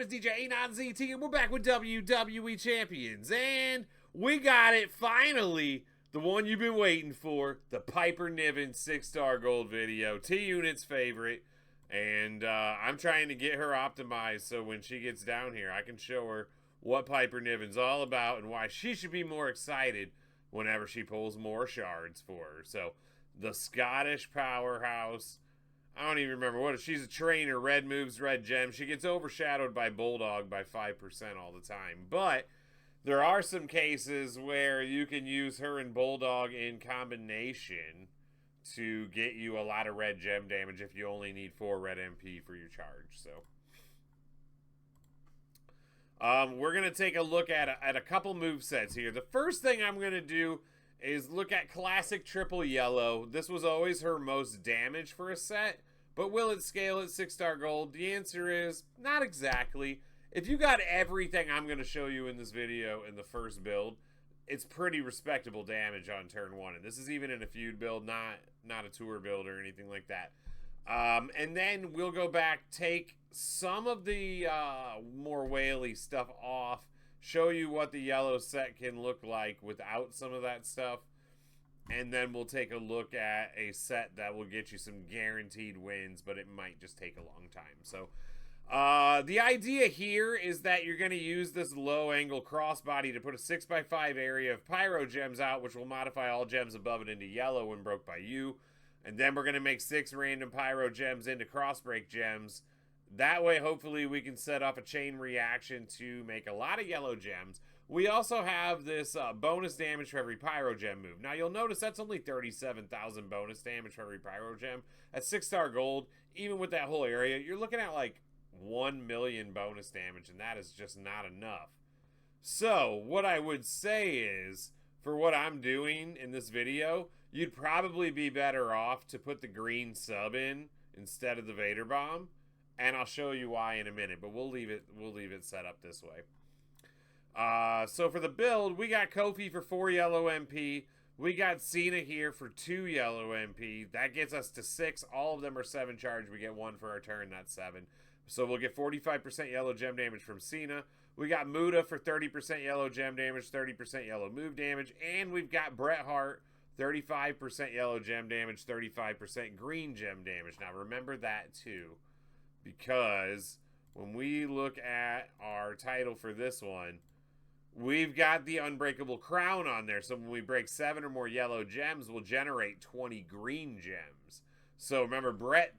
is DJ djanonzt, and we're back with WWE Champions. And we got it, finally, the one you've been waiting for, the Piper Niven 6-star gold video, T-Unit's favorite. And I'm trying to get her optimized so when she gets down here, I can show her what Piper Niven's all about and why she should be more excited whenever she pulls more shards for her. So, the Scottish powerhouse, I don't even remember what she's a trainer, red moves, red gems. She gets overshadowed by Bulldog by 5% all the time. But there are some cases where you can use her and Bulldog in combination to get you a lot of red gem damage if you only need 4 red MP for your charge. So we're going to take a look at a couple movesets here. The first thing I'm going to do is look at classic triple yellow. This was always her most damage for a set, but will it scale at 6-star gold? The answer is not exactly. If you got everything I'm going to show you in this video in the first build, it's pretty respectable damage on turn 1. And this is even in a feud build, not a tour build or anything like that. And then we'll go back, take some of the more whaley stuff off, show you what the yellow set can look like without some of that stuff, and then we'll take a look at a set that will get you some guaranteed wins, but it might just take a long time. So the idea here is that you're going to use this low angle crossbody to put a 6x5 area of pyro gems out, which will modify all gems above it into yellow when broke by you. And then we're going to make 6 random pyro gems into crossbreak gems. That way, hopefully, we can set off a chain reaction to make a lot of yellow gems. We also have this bonus damage for every pyro gem move. Now, you'll notice that's only 37,000 bonus damage for every pyro gem. At 6-star gold, even with that whole area, you're looking at like 1 million bonus damage, and that is just not enough. So, what I would say is, for what I'm doing in this video, you'd probably be better off to put the green sub in instead of the Vader Bomb. And I'll show you why in a minute, but we'll leave it set up this way. So for the build, we got Kofi for 4 yellow MP. We got Cena here for 2 yellow MP. That gets us to 6. All of them are 7 charge. We get 1 for our turn. That's 7. So we'll get 45% yellow gem damage from Cena. We got Muda for 30% yellow gem damage, 30% yellow move damage. And we've got Bret Hart, 35% yellow gem damage, 35% green gem damage. Now remember that too, because when we look at our title for this one, we've got the Unbreakable Crown on there. So when we break 7 or more yellow gems, we'll generate 20 green gems. So remember, Bret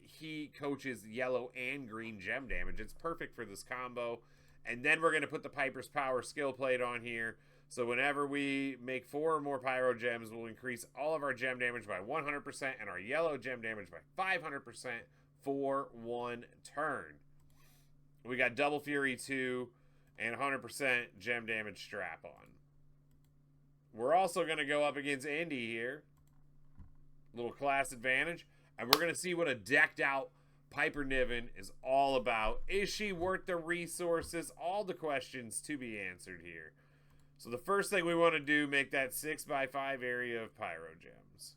he coaches yellow and green gem damage. It's perfect for this combo. And then we're going to put the Piper's Power skill plate on here. So whenever we make 4 or more pyro gems, we'll increase all of our gem damage by 100% and our yellow gem damage by 500% for 1 turn. We got Double Fury 2 and 100% gem damage strap on. We're also going to go up against Indy here. Little class advantage. And we're going to see what a decked out Piper Niven is all about. Is she worth the resources? All the questions to be answered here. So the first thing we want to do, make that 6x5 area of pyro gems.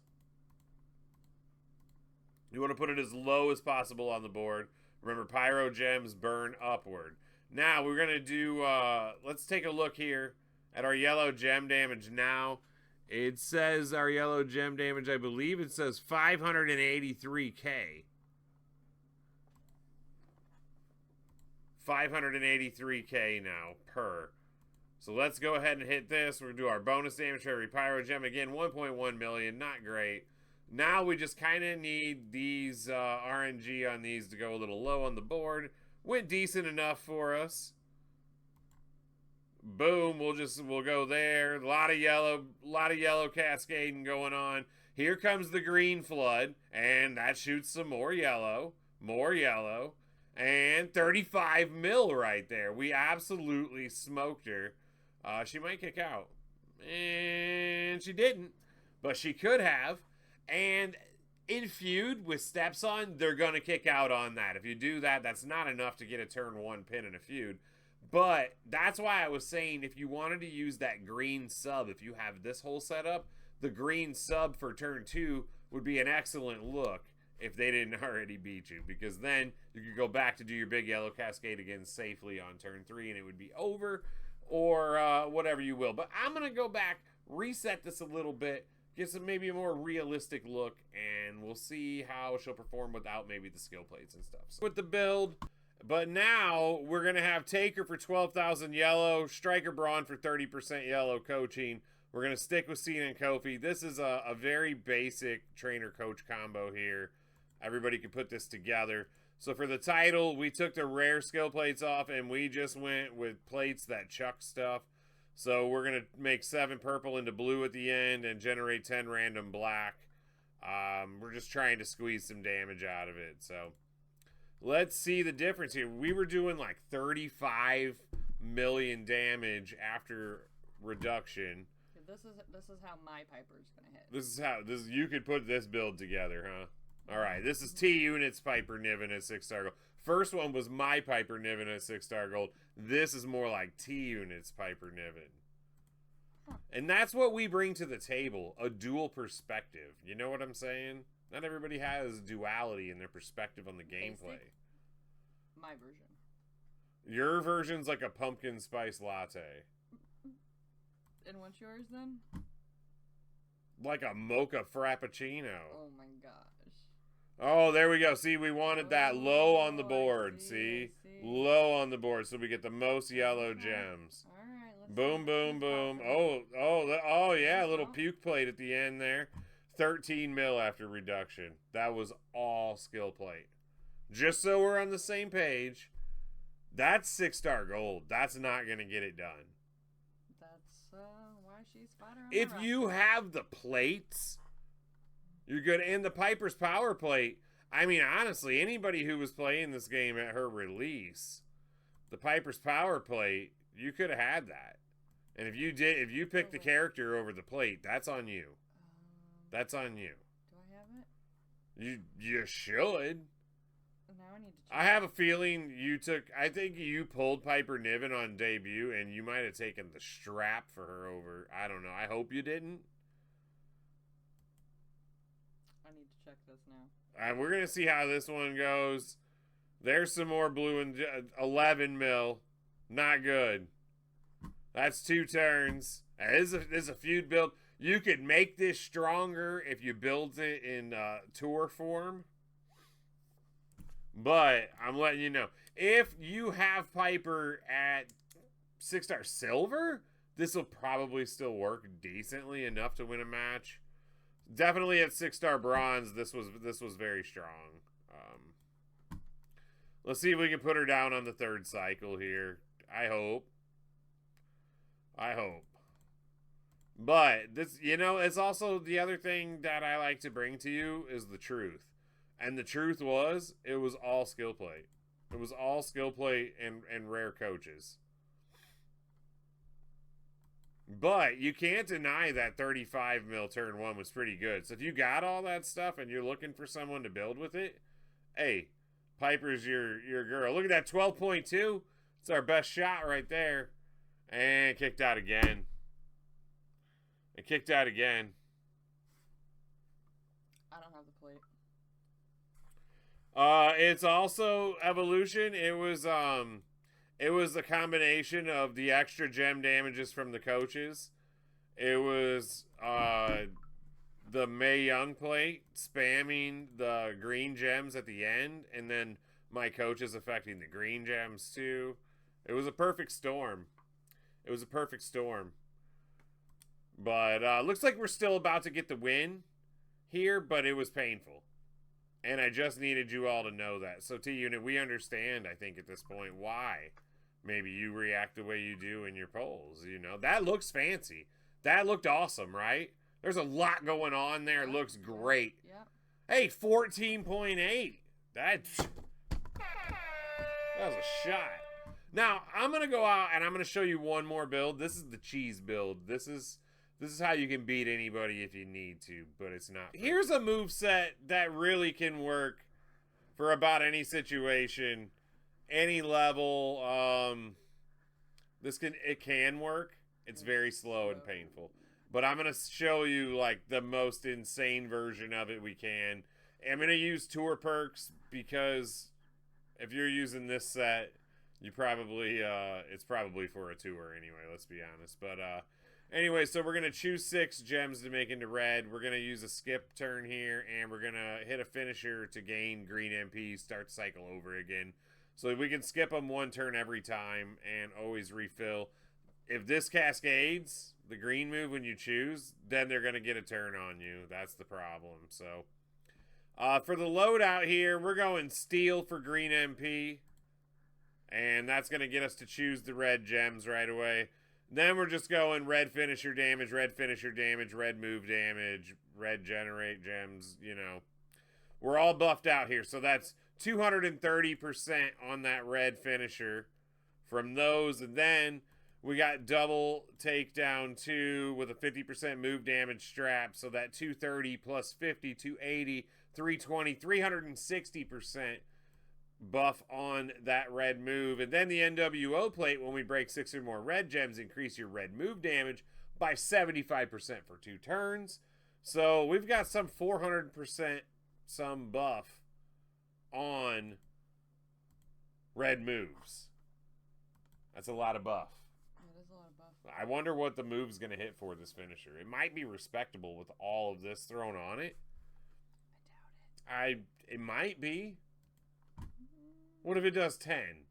You want to put it as low as possible on the board. Remember, pyro gems burn upward. Now, we're going to do, let's take a look here at our yellow gem damage now. It says our yellow gem damage, I believe it says 583k. 583k now per. So let's go ahead and hit this. We're going to do our bonus damage for every pyro gem. Again, 1.1 million, not great. Now we just kind of need these RNG on these to go a little low on the board. Went decent enough for us. Boom, we'll go there. A lot of yellow cascading going on. Here comes the green flood, and that shoots some more yellow, and 35 mil right there. We absolutely smoked her. She might kick out, and she didn't, but she could have. And in feud with steps on, they're gonna kick out on that. If you do that, that's not enough to get a turn 1 pin in a feud. But that's why I was saying, if you wanted to use that green sub, if you have this whole setup, the green sub for turn 2 would be an excellent look. if they didn't already beat you, because then you could go back to do your big yellow cascade again safely on turn 3 and it would be over, or whatever you will. But I'm going to go back, reset this a little bit, get some maybe a more realistic look, and we'll see how she'll perform without maybe the skill plates and stuff. So with the build, but now we're going to have Taker for 12,000 yellow, Striker Braun for 30% yellow coaching. We're going to stick with Cena and Kofi. This is a very basic trainer-coach combo here. Everybody can put this together. So for the title, we took the rare skill plates off, and we just went with plates that chuck stuff. So we're going to make 7 purple into blue at the end and generate 10 random black. We're just trying to squeeze some damage out of it. So let's see the difference here. We were doing like 35 million damage after reduction. This is how my Piper's gonna hit. This is how you could put this build together, huh? All right, this is T Unit's Piper Niven at 6-star gold. First one was my Piper Niven at 6-star gold. This is more like T Unit's Piper Niven. Huh. And that's what we bring to the table, a dual perspective. You know what I'm saying? Not everybody has duality in their perspective on the gameplay. My version. Your version's like a pumpkin spice latte. And what's yours then? Like a mocha frappuccino. Oh my gosh. Oh, there we go. See, we wanted that low on the board. See? Low on the board, so we get the most yellow gems. All right. Let's boom, boom, boom. Oh, yeah, a little puke plate at the end there. 13 mil after reduction. That was all skill plate. Just so we're on the same page, that's 6-star gold. That's not going to get it done. Why she's fighting. If you have the plates, you're good. And the Piper's Power Plate, I mean, honestly, anybody who was playing this game at her release, the Piper's Power Plate, you could have had that. And if you picked the character over the plate, that's on you. That's on you. Do I have it? You should. Now I need to check. I have a feeling I think you pulled Piper Niven on debut, and you might have taken the strap for her over. I don't know. I hope you didn't. I need to check this now. We're going to see how this one goes. There's some more blue and 11 mil. Not good. That's 2 turns. This is a feud build. You could make this stronger if you build it in tour form. But I'm letting you know, if you have Piper at 6-star silver, this will probably still work decently enough to win a match. Definitely at 6-star bronze, this was very strong. Let's see if we can put her down on the 3rd cycle here. I hope. But this, it's also the other thing that I like to bring to you is the truth. And the truth was, it was all skill plate. It was all skill plate and rare coaches. But you can't deny that 35 mil turn 1 was pretty good. So if you got all that stuff and you're looking for someone to build with it, hey, Piper's your girl. Look at that 12.2. It's our best shot right there. And kicked out again. I don't have the plate. It's also evolution. It was a combination of the extra gem damages from the coaches. It was the Mae Young plate spamming the green gems at the end, and then my coaches affecting the green gems too. It was a perfect storm. But looks like we're still about to get the win here, but it was painful. And I just needed you all to know that. So T-Unit, we understand, I think, at this point, why maybe you react the way you do in your polls. That looks fancy. That looked awesome, right? There's a lot going on there. It looks great. Yep. Hey, 14.8. That was a shot. Now, I'm going to go out and I'm going to show you one more build. This is the cheese build. This is how you can beat anybody if you need to, but it's not. Here's a moveset that really can work for about any situation, any level. It can work. It's very slow and painful. But I'm going to show you like the most insane version of it we can. I'm going to use tour perks because if you're using this set, you probably, it's probably for a tour anyway, let's be honest. But, anyway, so we're going to choose 6 gems to make into red. We're going to use a skip turn here, and we're going to hit a finisher to gain green MP, start the cycle over again. So we can skip them 1 turn every time and always refill. If this cascades, the green move when you choose, then they're going to get a turn on you. That's the problem. So, for the loadout here, we're going steel for green MP. And that's going to get us to choose the red gems right away. Then we're just going red finisher damage, red move damage, red generate gems, you know. We're all buffed out here. So that's 230% on that red finisher from those. And then we got double takedown 2 with a 50% move damage strap. So that 230 plus 50, 280, 320, 360% buff on that red move. And then the NWO plate, when we break 6 or more red gems, increase your red move damage by 75% for 2 turns. So we've got some 400% some buff on red moves. That's a lot of buff. That is a lot of buff. I wonder what the move's going to hit for this finisher. It might be respectable with all of this thrown on it. I doubt it. It might be. What if it does 10?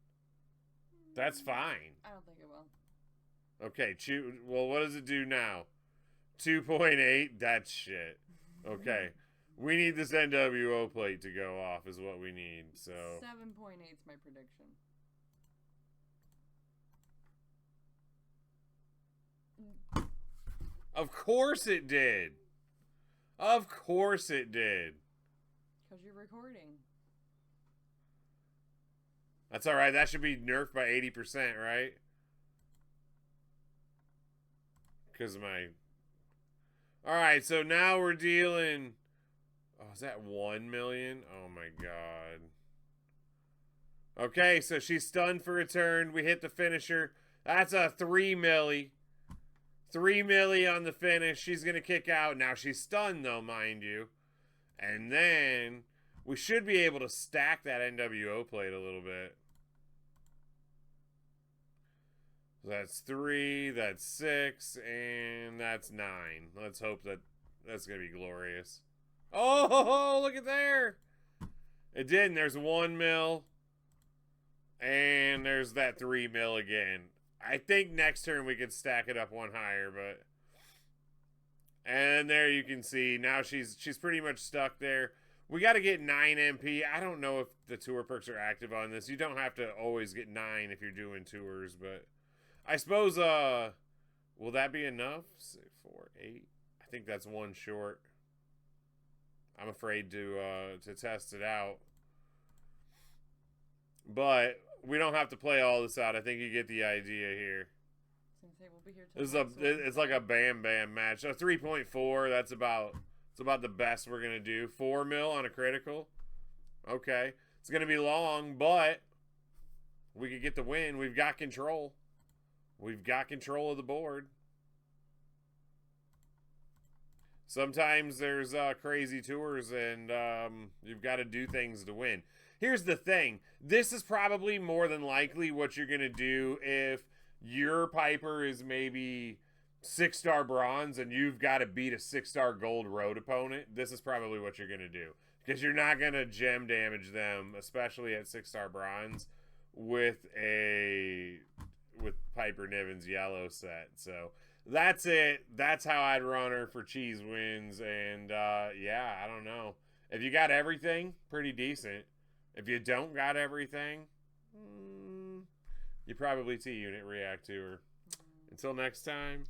That's fine. I don't think it will. Okay, well, what does it do now? 2.8? That's shit. Okay. We need this NWO plate to go off is what we need, so... 7.8 is my prediction. Of course it did! Of course it did! Because you're recording. That's alright, that should be nerfed by 80%, right? Because of my... Alright, so now we're dealing... Oh, is that 1 million? Oh my god. Okay, so she's stunned for a turn. We hit the finisher. That's a 3 milli. 3 milli on the finish. She's going to kick out. Now she's stunned though, mind you. And then we should be able to stack that NWO plate a little bit. That's 3, that's 6, and that's 9. Let's hope that that's going to be glorious. Oh, look at there. It did, and there's 1 mil. And there's that 3 mil again. I think next turn we could stack it up 1 higher, but... And there you can see, now she's pretty much stuck there. We got to get 9 MP. I don't know if the tour perks are active on this. You don't have to always get 9 if you're doing tours, but... I suppose, will that be enough? 6, 4, 8. I think that's 1 short. I'm afraid to test it out. But we don't have to play all this out. I think you get the idea here. We'll be here till it's like a bam bam match. So 3.4, that's about the best we're gonna do. 4 mil on a critical. Okay. It's gonna be long, but we could get the win. We've got control. We've got control of the board. Sometimes there's crazy tours and you've got to do things to win. Here's the thing. This is probably more than likely what you're going to do if your Piper is maybe 6-star bronze and you've got to beat a 6-star gold road opponent. This is probably what you're going to do. Because you're not going to gem damage them, especially at 6-star bronze, with Piper Niven's yellow set. So... that's it. That's how I'd run her for cheese wins. And, yeah, I don't know. If you got everything, pretty decent. If you don't got everything, you probably T-Unit react to her. Until next time.